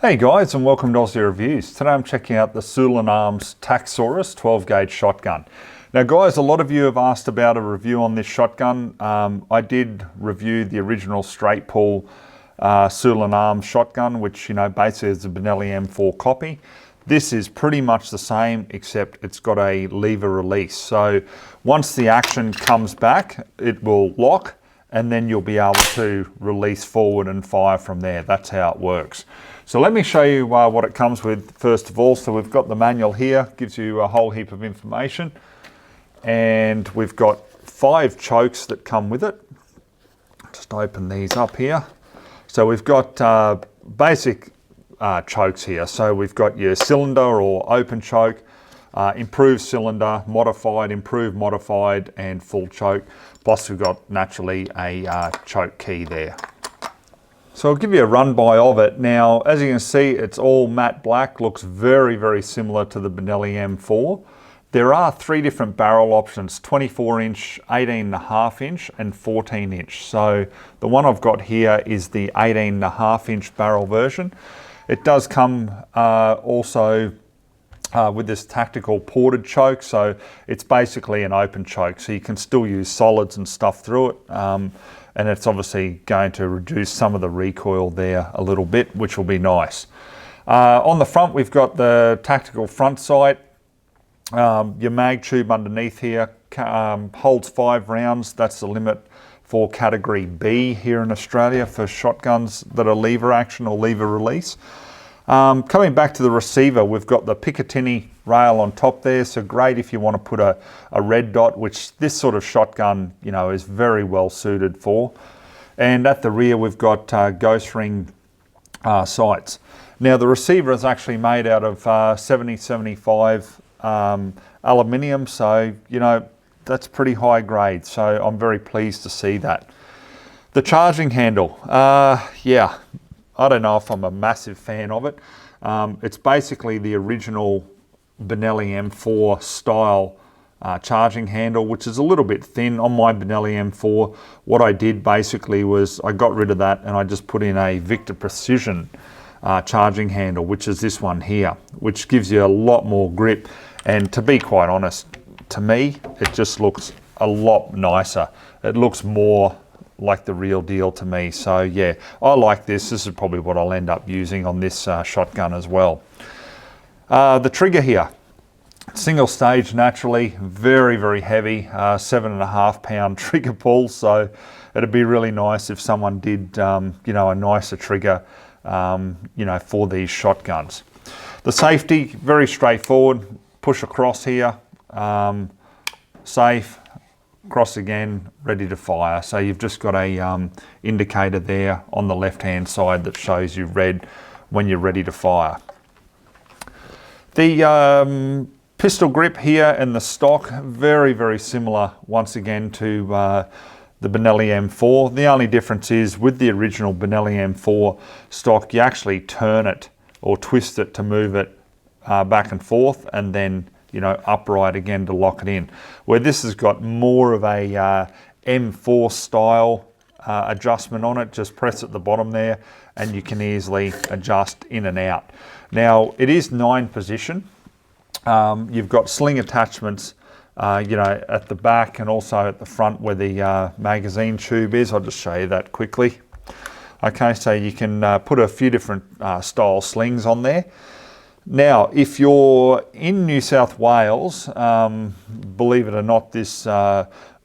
Hey guys, and welcome to Ozzie Reviews. Today I'm checking out the Sulun Arms Tacsoras 12 gauge shotgun. Now guys, a lot of you have asked about a review on this shotgun. I did review the original straight pull Sulun Arms shotgun, which basically is a Benelli M4 copy. This is pretty much the same, except it's got a lever release. So once the action comes back, it will lock, and then you'll be able to release forward and fire from there. That's how it works. So let me show you what it comes with first of all. So we've got the manual here, gives you a whole heap of information. And we've got 5 chokes that come with it. Just open these up here. So we've got basic chokes here. So we've got your cylinder or open choke, improved cylinder, modified, improved, modified, and full choke. Plus we've got naturally a choke key there. So I'll give you a run by of it. Now, as you can see, it's all matte black, looks very, very similar to the Benelli M4. There are 3 different barrel options, 24 inch, 18.5 inch, and 14 inch. So the one I've got here is the 18.5 inch barrel version. It does come also with this tactical ported choke, so it's basically an open choke, so you can still use solids and stuff through it. And it's obviously going to reduce some of the recoil there a little bit, which will be nice. On the front, we've got the tactical front sight. Your mag tube underneath here holds 5 rounds. That's the limit for category B here in Australia for shotguns that are lever action or lever release. Coming back to the receiver, we've got the Picatinny rail on top there, so great if you want to put a red dot, which this sort of shotgun is very well suited for. And at the rear we've got ghost ring sights. Now the receiver is actually made out of 70-75 aluminium, so that's pretty high grade, so I'm very pleased to see that. The charging handle, yeah, I don't know if I'm a massive fan of it. It's basically the original Benelli M4 style charging handle, which is a little bit thin. On my Benelli M4, what I did basically was I got rid of that and I just put in a Victor Precision charging handle, which is this one here, which gives you a lot more grip. And to be quite honest, to me, it just looks a lot nicer. It looks more like the real deal to me. So yeah, I like this. This is probably what I'll end up using on this shotgun as well. The trigger here, single stage naturally, very, very heavy, 7.5 pound trigger pull. So it'd be really nice if someone did, a nicer trigger, for these shotguns. The safety, very straightforward. Push across here, safe, cross again, ready to fire. So you've just got a indicator there on the left hand side that shows you red when you're ready to fire. The pistol grip here and the stock, very, very similar once again to the Benelli M4. The only difference is with the original Benelli M4 stock, you actually turn it or twist it to move it back and forth, and then upright again to lock it in. Where this has got more of a M4 style adjustment on it. Just press at the bottom there and you can easily adjust in and out. Now it is 9 position. You've got sling attachments at the back and also at the front where the magazine tube is. I'll just show you that quickly. Okay, so you can put a few different style slings on there. Now, if you're in New South Wales, believe it or not, this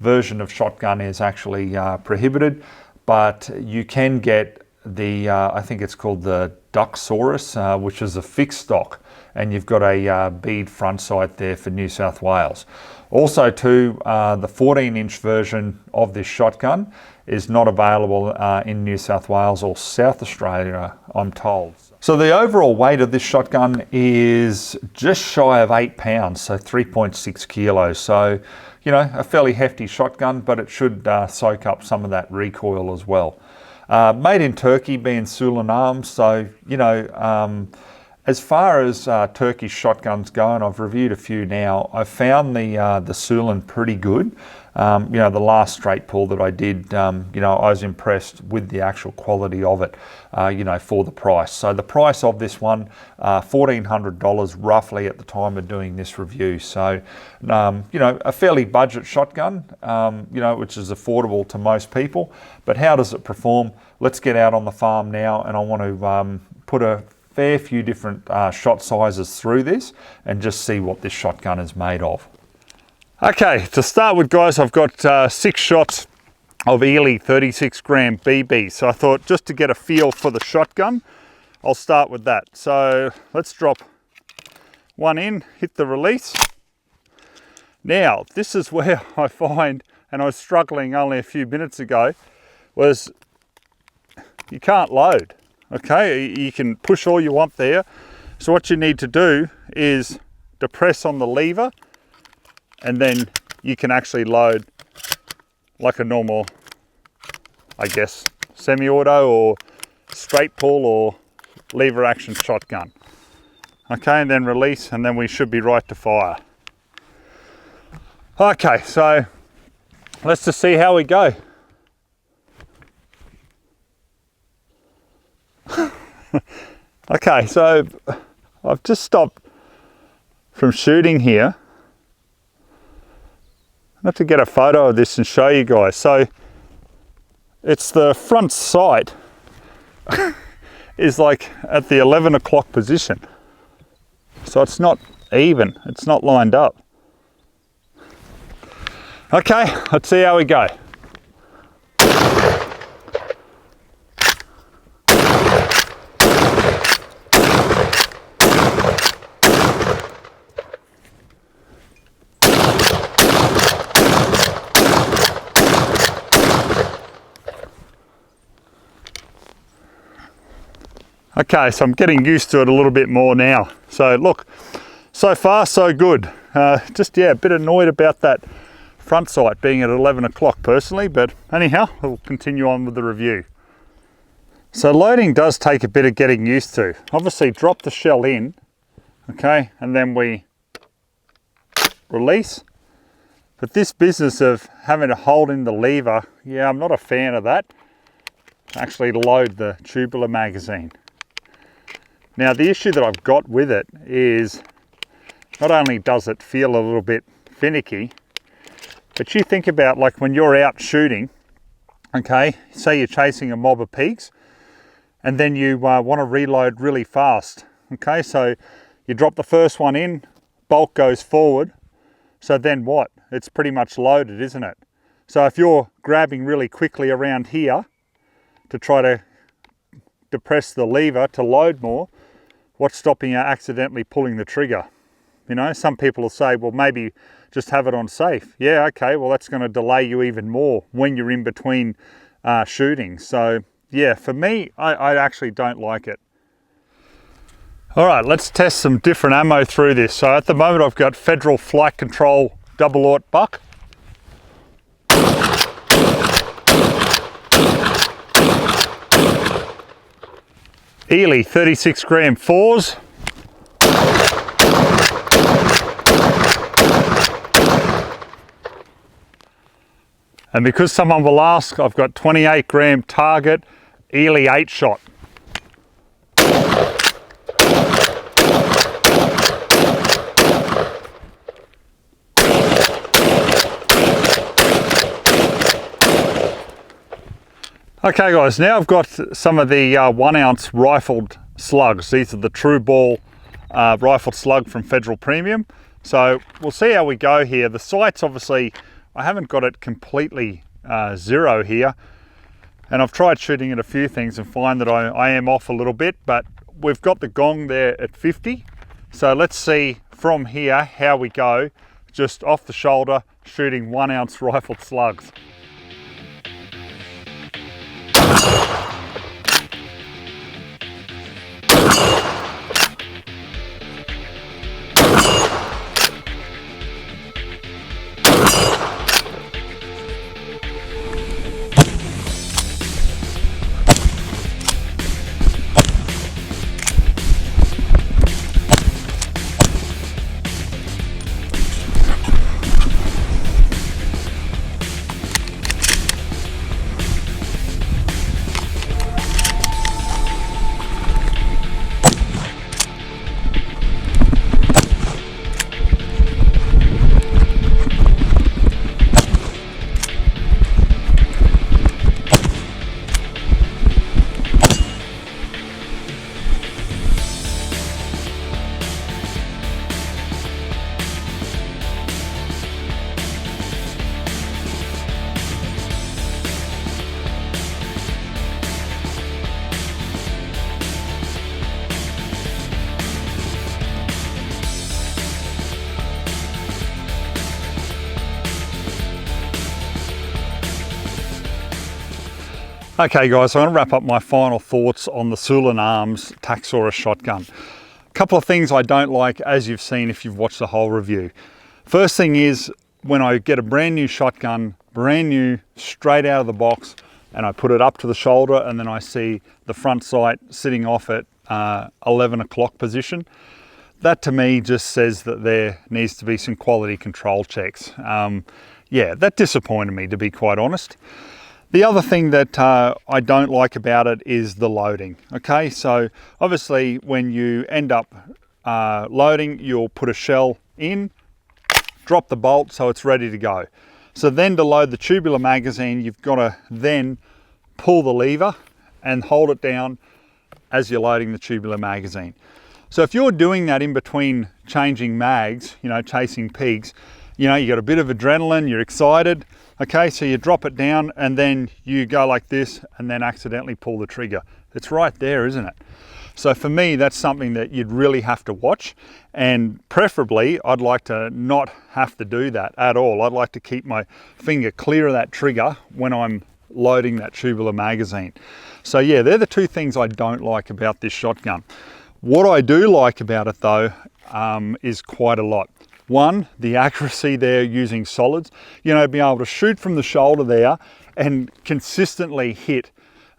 version of shotgun is actually prohibited, but you can get the, I think it's called the Tacsoras, which is a fixed stock, and you've got a bead front sight there for New South Wales. Also too, the 14-inch version of this shotgun is not available in New South Wales or South Australia, I'm told. So the overall weight of this shotgun is just shy of 8 pounds, so 3.6 kilos. So, a fairly hefty shotgun, but it should soak up some of that recoil as well. Made in Turkey, being Sulun Arms, so, As far as Turkish shotguns go, and I've reviewed a few now, I found the Sulun pretty good. You know, the last straight pull that I did, you know, I was impressed with the actual quality of it, you know, for the price. So the price of this one, $1,400 roughly at the time of doing this review. So, you know, a fairly budget shotgun, you know, which is affordable to most people. But how does it perform? Let's get out on the farm now, and I want to put a fair few different shot sizes through this and just see what this shotgun is made of. Okay, to start with, guys, I've got 6 shots of Ely 36 gram BB. So I thought, just to get a feel for the shotgun, I'll start with that. So let's drop one in, hit the release. Now, this is where I find, and I was struggling only a few minutes ago, was you can't load. Okay, you can push all you want there. So what you need to do is depress on the lever, and then you can actually load like a normal, I guess, semi-auto or straight pull or lever action shotgun. Okay, and then release, and then we should be right to fire. Okay, so let's just see how we go. Okay, so I've just stopped from shooting here. I have to get a photo of this and show you guys. So it's the front sight is like at the 11 o'clock position. So it's not even, it's not lined up. Okay, let's see how we go. Okay, so I'm getting used to it a little bit more now. So look, so far so good. Just, yeah, a bit annoyed about that front sight being at 11 o'clock personally, but anyhow, we'll continue on with the review. So loading does take a bit of getting used to. Obviously drop the shell in, okay, and then we release. But this business of having to hold in the lever, yeah, I'm not a fan of that. Actually load the tubular magazine. Now the issue that I've got with it is not only does it feel a little bit finicky, but you think about like when you're out shooting, okay, say you're chasing a mob of pigs and then you want to reload really fast, okay, so you drop the first one in, bolt goes forward, so then what? It's pretty much loaded, isn't it? So if you're grabbing really quickly around here to try to depress the lever to load more, what's stopping you accidentally pulling the trigger? You know, some people will say, well, maybe just have it on safe. Yeah, okay, well, that's going to delay you even more when you're in between shooting. So yeah, for me, I actually don't like it. All right, let's test some different ammo through this. So at the moment, I've got Federal Flight Control double-aught buck. Ely 36 gram 4s. And because someone will ask, I've got 28 gram target Ely 8-shot. Okay guys, now I've got some of the 1 ounce rifled slugs. These are the True Ball rifled slug from Federal Premium. So we'll see how we go here. The sight's obviously, I haven't got it completely zero here. And I've tried shooting at a few things and find that I am off a little bit, but we've got the gong there at 50. So let's see from here how we go, just off the shoulder, shooting 1 ounce rifled slugs. Okay guys, so I'm going to wrap up my final thoughts on the Sulun Arms Tacsoras shotgun. A couple of things I don't like, as you've seen if you've watched the whole review. First thing is, when I get a brand new shotgun, brand new, straight out of the box, and I put it up to the shoulder, and then I see the front sight sitting off at 11 o'clock position, that to me just says that there needs to be some quality control checks. Yeah, that disappointed me, to be quite honest. The other thing that I don't like about it is the loading. Okay, so obviously when you end up loading, you'll put a shell in, drop the bolt so it's ready to go. So then to load the tubular magazine, you've got to then pull the lever and hold it down as you're loading the tubular magazine. So if you're doing that in between changing mags, you know, chasing pigs, you know, you got a bit of adrenaline, you're excited. Okay, so you drop it down and then you go like this and then accidentally pull the trigger. It's right there, isn't it? So for me, that's something that you'd really have to watch, and preferably I'd like to not have to do that at all. I'd like to keep my finger clear of that trigger when I'm loading that tubular magazine. So yeah, they're the two things I don't like about this shotgun. What I do like about it though is quite a lot. One, the accuracy there using solids, you know, being able to shoot from the shoulder there and consistently hit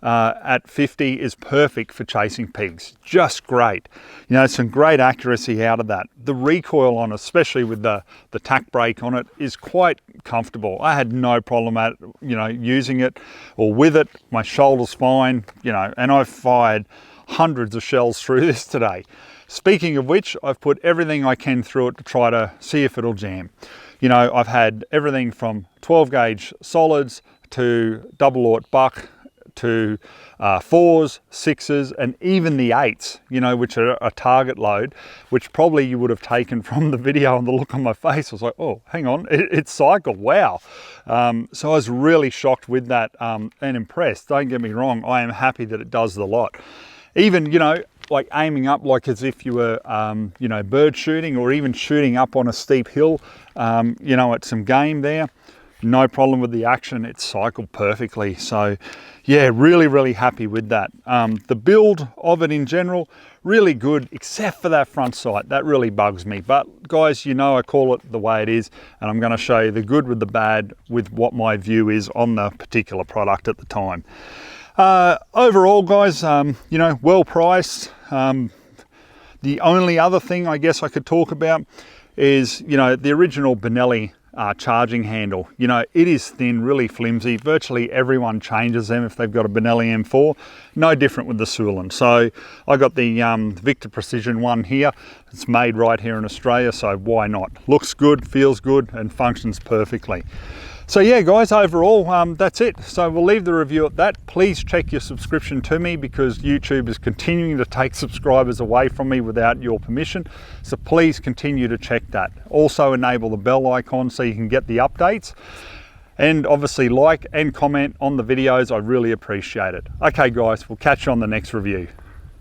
at 50 is perfect for chasing pigs. Just great. You know, some great accuracy out of that. The recoil on it, especially with the tack brake on it, is quite comfortable. I had no problem at, you know, using it or with it. My shoulder's fine, you know, and I've fired hundreds of shells through this today. Speaking of which, I've put everything I can through it to try to see if it'll jam. You know, I've had everything from 12 gauge solids to double aught buck to 4s, 6s, and even the 8s, you know, which are a target load, which probably you would have taken from the video and the look on my face. I was like, oh, hang on, it's cycled, wow. So I was really shocked with that and impressed. Don't get me wrong, I am happy that it does the lot. Even, you know, like aiming up like as if you were, you know, bird shooting, or even shooting up on a steep hill, you know, at some game there. No problem with the action, it's cycled perfectly. So yeah, really happy with that. The build of it in general, really good, except for that front sight. That really bugs me. But guys, you know I call it the way it is, and I'm going to show you the good with the bad with what my view is on the particular product at the time. Overall guys, you know, well priced. The only other thing I guess I could talk about is, you know, the original Benelli charging handle. You know, it is thin, really flimsy. Virtually everyone changes them if they've got a Benelli M4. No different with the Sulun. So I got the Victor Precision one here. It's made right here in Australia, so why not? Looks good, feels good, and functions perfectly. So yeah guys, overall that's it. So we'll leave the review at that. Please check your subscription to me, because YouTube is continuing to take subscribers away from me without your permission. So please continue to check that. Also enable the bell icon so you can get the updates. And obviously like and comment on the videos. I really appreciate it. Okay guys, we'll catch you on the next review.